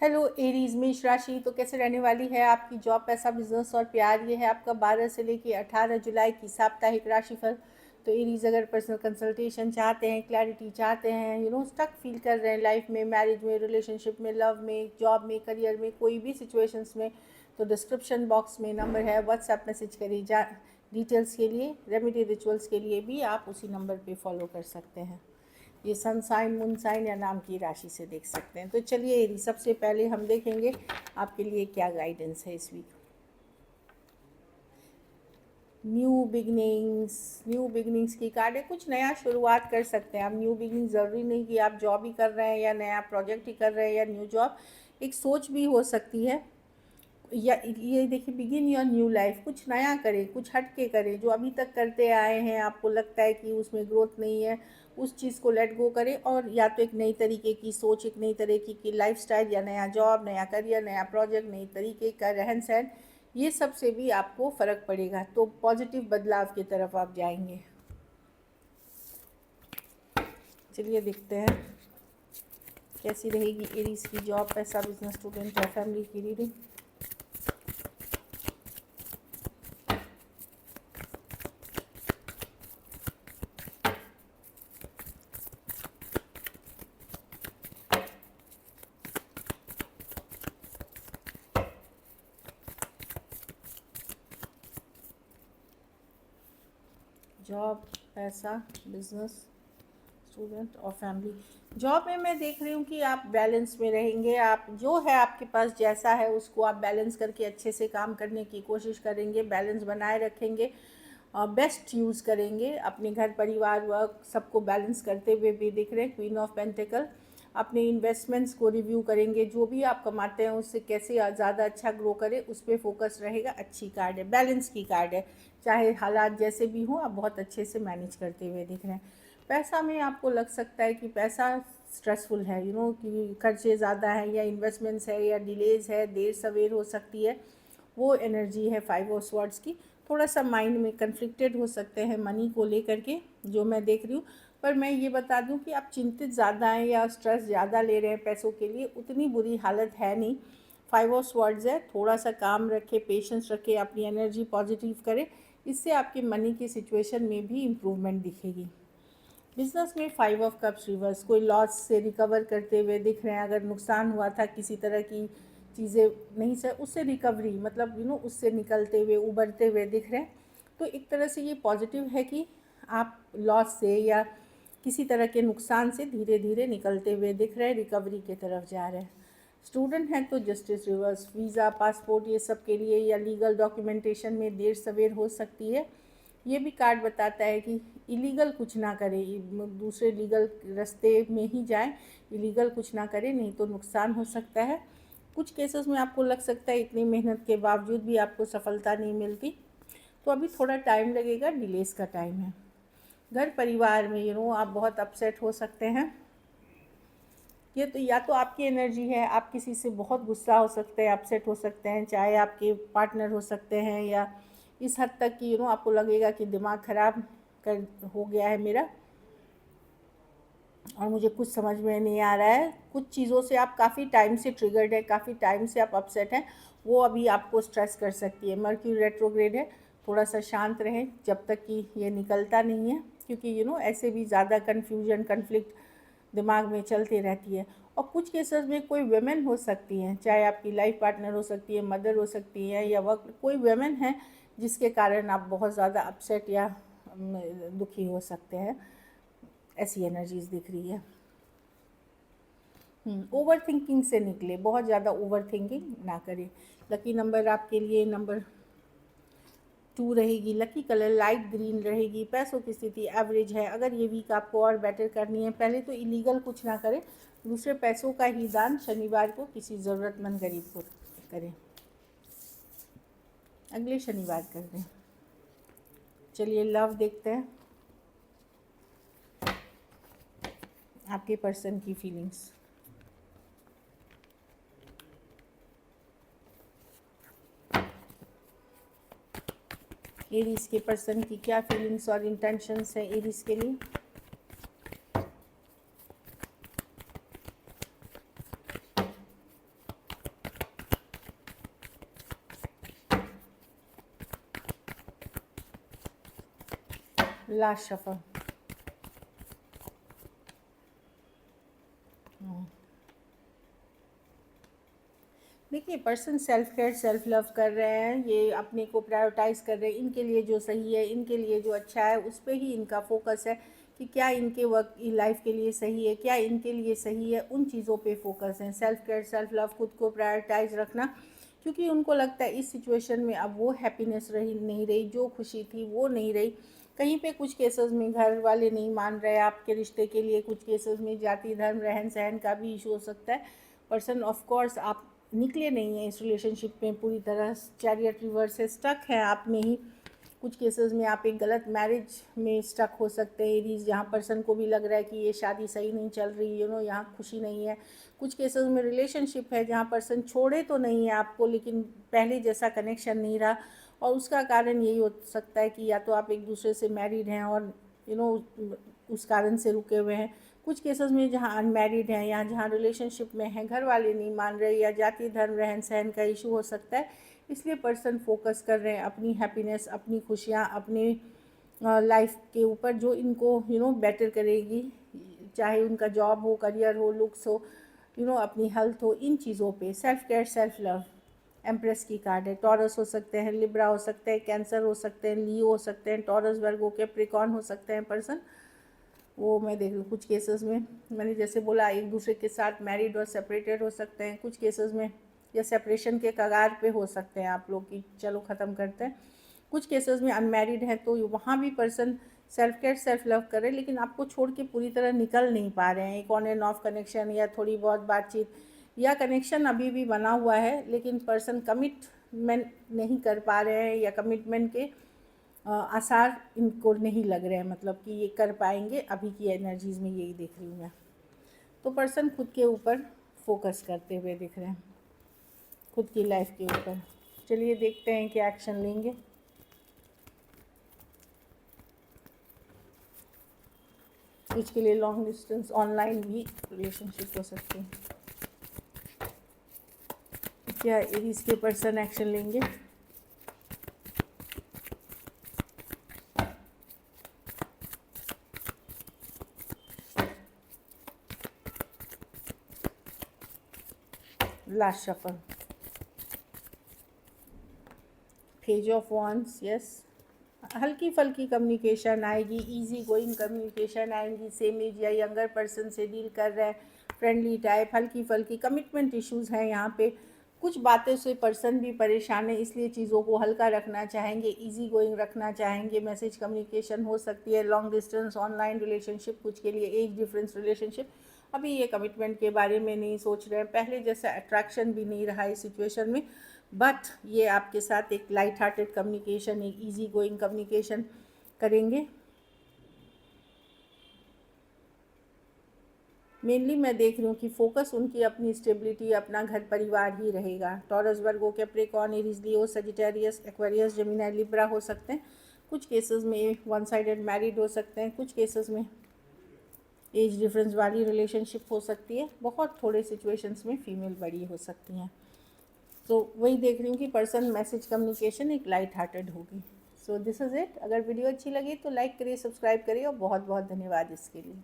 Hello Aries मेष राशि, तो कैसे रहने वाली है आपकी जॉब, पैसा, बिजनेस और प्यार। ये है आपका 12 से लेकर 18 जुलाई की साप्ताहिक राशिफल। तो एरीज अगर पर्सनल कंसल्टेशन चाहते हैं, क्लैरिटी चाहते हैं, स्टक फील कर रहे हैं लाइफ में, मैरिज में, रिलेशनशिप में, लव में, जॉब में, करियर में, कोई भी सिचुएशंस में, तो डिस्क्रिप्शन बॉक्स में नंबर है, व्हाट्सएप मैसेज करिए डिटेल्स के लिए। रेमेडी रिचुअल्स के लिए भी आप उसी नंबर पे फॉलो कर सकते हैं। ये सन साइन, मून साइन या नाम की राशि से देख सकते हैं। तो चलिए एरी, सबसे पहले हम देखेंगे आपके लिए क्या गाइडेंस है इस वीक। न्यू बिगनिंग्स की कार्ड है। कुछ नया शुरुआत कर सकते हैं आप। न्यू बिगनिंग ज़रूरी नहीं कि आप जॉब ही कर रहे हैं या नया प्रोजेक्ट ही कर रहे हैं या न्यू जॉब, एक सोच भी हो सकती है। या ये देखिए, बिगिन योर न्यू लाइफ, कुछ नया करें, कुछ हट के करें। जो अभी तक करते आए हैं, आपको लगता है कि उसमें ग्रोथ नहीं है, उस चीज़ को लेट गो करें और या तो एक नई तरीके की सोच, एक नई तरीके की लाइफस्टाइल, या नया जॉब, नया करियर, नया प्रोजेक्ट, नई तरीके का रहन सहन, ये सब से भी आपको फ़र्क पड़ेगा। तो पॉजिटिव बदलाव की तरफ आप जाएंगे। चलिए देखते हैं कैसी रहेगी एरीज की जॉब, पैसा, बिजनेस, स्टूडेंट और फैमिली की रीडिंग। जॉब, पैसा, बिजनेस, स्टूडेंट और फैमिली। जॉब में मैं देख रही हूँ कि आप बैलेंस में रहेंगे। आप जो है आपके पास जैसा है उसको आप बैलेंस करके अच्छे से काम करने की कोशिश करेंगे, बैलेंस बनाए रखेंगे, बेस्ट यूज़ करेंगे। अपने घर परिवार वर्क सबको बैलेंस करते हुए भी दिख रहे हैं। क्वीन ऑफ पेंटिकल, अपने इन्वेस्टमेंट्स को रिव्यू करेंगे। जो भी आप कमाते हैं उससे कैसे ज़्यादा अच्छा ग्रो करें, उस पर फोकस रहेगा। अच्छी कार्ड है, बैलेंस की कार्ड है। चाहे हालात जैसे भी हों, आप बहुत अच्छे से मैनेज करते हुए दिख रहे हैं। पैसा में आपको लग सकता है कि पैसा स्ट्रेसफुल है, कि खर्चे ज़्यादा हैं, या इन्वेस्टमेंट्स है, या डिलेज है, देर सवेर हो सकती है। वो एनर्जी है 5 ऑफ स्वॉर्ड्स की। थोड़ा सा माइंड में कन्फ्लिक्टेड हो सकते हैं मनी को लेकर के, जो मैं देख रही हूँ। पर मैं ये बता दूं कि आप चिंतित ज़्यादा हैं या स्ट्रेस ज़्यादा ले रहे हैं पैसों के लिए, उतनी बुरी हालत है नहीं। 5 ऑफ स्वॉर्ड्स है। थोड़ा सा काम रखें, पेशेंस रखें, अपनी एनर्जी पॉजिटिव करें। इससे आपकी मनी की सिचुएशन में भी इम्प्रूवमेंट दिखेगी। बिजनेस में 5 ऑफ कप्स रिवर्स, कोई लॉस से रिकवर करते हुए दिख रहे हैं। अगर नुकसान हुआ था किसी तरह की चीज़ें नहीं सर, उससे रिकवरी, मतलब उससे निकलते हुए, उबरते हुए दिख रहे हैं। तो एक तरह से ये पॉजिटिव है कि आप लॉस से या किसी तरह के नुकसान से धीरे धीरे निकलते हुए दिख रहे हैं, रिकवरी की तरफ जा रहे हैं। स्टूडेंट हैं तो जस्टिस रिवर्स, वीज़ा, पासपोर्ट, ये सब के लिए या लीगल डॉक्यूमेंटेशन में देर सवेर हो सकती है। ये भी कार्ड बताता है कि इलीगल कुछ ना करें, दूसरे लीगल रास्ते में ही जाएं, इलीगल कुछ ना करें, नहीं तो नुकसान हो सकता है। कुछ केसेस में आपको लग सकता है इतनी मेहनत के बावजूद भी आपको सफलता नहीं मिलती, तो अभी थोड़ा टाइम लगेगा, डिलेस का टाइम है। घर परिवार में आप बहुत अपसेट हो सकते हैं। ये तो या तो आपकी एनर्जी है, आप किसी से बहुत गुस्सा हो सकते हैं, अपसेट हो सकते हैं, चाहे आपके पार्टनर हो सकते हैं, या इस हद तक कि आपको लगेगा कि दिमाग ख़राब कर हो गया है मेरा और मुझे कुछ समझ में नहीं आ रहा है। कुछ चीज़ों से आप काफ़ी टाइम से ट्रिगर्ड है, काफ़ी टाइम से आप अपसेट हैं, वो अभी आपको स्ट्रेस कर सकती है। मर्क्यूरी रेट्रोग्रेड है, थोड़ा सा शांत रहें जब तक कि ये निकलता नहीं है, क्योंकि ऐसे भी ज़्यादा कन्फ्यूजन, कन्फ्लिक्ट दिमाग में चलती रहती है। और कुछ केसेस में कोई वेमेन हो सकती हैं, चाहे आपकी लाइफ पार्टनर हो सकती है, मदर हो सकती है, या वर्क कोई वेमेन है जिसके कारण आप बहुत ज़्यादा अपसेट या दुखी हो सकते हैं। ऐसी एनर्जीज दिख रही है। ओवर थिंकिंग से निकले, बहुत ज़्यादा ओवर थिंकिंग ना करें। लकी नंबर आपके लिए नंबर 2 रहेगी। लकी कलर लाइट ग्रीन रहेगी। पैसों की स्थिति एवरेज है। अगर ये वीक आपको और बेटर करनी है, पहले तो इलीगल कुछ ना करें, दूसरे पैसों का ही दान शनिवार को किसी ज़रूरतमंद गरीब को करें, अगले शनिवार कर दें। चलिए लव देखते हैं, आपके पर्सन की फीलिंग्स। एरीज के पर्सन की क्या फीलिंग्स और इंटेंशंस हैं एरीज के लिए। Last shuffle. देखिए, person self care self love कर रहे हैं, ये अपने को प्रायोरिटाइज कर रहे हैं, इनके लिए जो सही है, इनके लिए जो अच्छा है, उस पर ही इनका फोकस है कि क्या इनके वर्क लाइफ के लिए सही है, क्या इनके लिए सही है, उन चीज़ों पे फोकस है। सेल्फ केयर सेल्फ लव, खुद को प्रायोरिटाइज रखना, क्योंकि उनको लगता है इस सिचुएशन में अब वो हैप्पीनेस रही नहीं रही, जो खुशी थी वो नहीं रही। कहीं पे कुछ केसेस में घर वाले नहीं मान रहे आपके रिश्ते के लिए, कुछ केसेस में जाति धर्म रहन सहन का भी इशू हो सकता है। पर्सन ऑफ कोर्स आप निकले नहीं हैं इस रिलेशनशिप में पूरी तरह, चैरियट रिवर्स से स्टक है आप में ही। कुछ केसेस में आप एक गलत मैरिज में स्टक हो सकते हैं एरीज, जहाँ पर्सन को भी लग रहा है कि ये शादी सही नहीं चल रही, यहाँ खुशी नहीं है। कुछ केसेस में रिलेशनशिप है जहाँ पर्सन छोड़े तो नहीं है आपको, लेकिन पहले जैसा कनेक्शन नहीं रहा, और उसका कारण यही हो सकता है कि या तो आप एक दूसरे से मैरिड हैं और उस कारण से रुके हुए हैं। कुछ केसेस में जहाँ अनमैरिड हैं या जहाँ रिलेशनशिप में हैं, घर वाले नहीं मान रहे, या जाति धर्म रहन सहन का इशू हो सकता है, इसलिए पर्सन फोकस कर रहे हैं अपनी हैप्पीनेस, अपनी खुशियाँ, अपने लाइफ के ऊपर जो इनको बेटर करेगी, चाहे उनका जॉब हो, करियर हो, लुक्स हो, अपनी हेल्थ हो, इन चीज़ों पे self care self love. Empress की कार्ड है। टॉरस हो सकते हैं, लिब्रा हो सकते हैं, कैंसर हो सकते हैं, लियो हो सकते हैं, टॉरस वर्गो के प्रिकॉन हो सकते हैं पर्सन। वो मैं देख लूँ कुछ केसेस में मैंने जैसे बोला एक दूसरे के साथ मैरिड और सेपरेटेड हो सकते हैं, कुछ केसेस में या सेपरेशन के कगार पे हो सकते हैं आप लोग की चलो ख़त्म करते हैं। कुछ केसेस में अनमैरिड है तो वहाँ भी person self care self love करे, लेकिन आपको छोड़ के पूरी तरह निकल नहीं पा रहे हैं। एक ऑन एंड ऑफ कनेक्शन या थोड़ी बहुत बातचीत या कनेक्शन अभी भी बना हुआ है, लेकिन पर्सन कमिटमेंट नहीं कर पा रहे हैं, या कमिटमेंट के आसार इनको नहीं लग रहे हैं, मतलब कि ये कर पाएंगे। अभी की एनर्जीज़ में यही देख रही हूँ मैं। तो पर्सन खुद के ऊपर फोकस करते हुए दिख रहे हैं, खुद की लाइफ के ऊपर। चलिए देखते हैं क्या एक्शन लेंगे। इसके लिए लॉन्ग डिस्टेंस ऑनलाइन भी रिलेशनशिप हो सकती है। क्या एरीज के पर्सन एक्शन लेंगे? Last shuffle, page of wands. Yes, हल्की फल्की कम्युनिकेशन आएगी, इजी गोइंग कम्युनिकेशन आएंगी। सेम एज या यंगर पर्सन से डील कर रहे हैं, फ्रेंडली टाइप, हल्की फल्की कमिटमेंट इश्यूज हैं यहाँ पे। कुछ बातें से पर्सन भी परेशान है, इसलिए चीज़ों को हल्का रखना चाहेंगे, इजी गोइंग रखना चाहेंगे। मैसेज कम्युनिकेशन हो सकती है, लॉन्ग डिस्टेंस ऑनलाइन रिलेशनशिप, कुछ के लिए एज डिफरेंस रिलेशनशिप। अभी ये कमिटमेंट के बारे में नहीं सोच रहे हैं, पहले जैसा अट्रैक्शन भी नहीं रहा इस सिचुएशन में, बट ये आपके साथ एक लाइट हार्टेड कम्युनिकेशन, एक इजी गोइंग कम्युनिकेशन करेंगे। मेनली मैं देख रही हूँ कि फोकस उनकी अपनी स्टेबिलिटी, अपना घर परिवार ही रहेगा। टॉरस वर्गो, कैप्रिकॉर्न, एरीज, लियो, सजिटेरियस, एक्वेरियस, जेमिनी, लिब्रा हो सकते हैं। कुछ केसेस में वन साइडेड मैरिड हो सकते हैं, कुछ केसेस में एज डिफरेंस वाली रिलेशनशिप हो सकती है, बहुत थोड़े सिचुएशंस में फीमेल बड़ी हो सकती हैं। तो वही देख रही हूँ कि पर्सन मैसेज कम्युनिकेशन एक लाइट हार्टेड होगी। So this is it. अगर वीडियो अच्छी लगी तो लाइक करिए, सब्सक्राइब करिए, और बहुत बहुत धन्यवाद इसके लिए।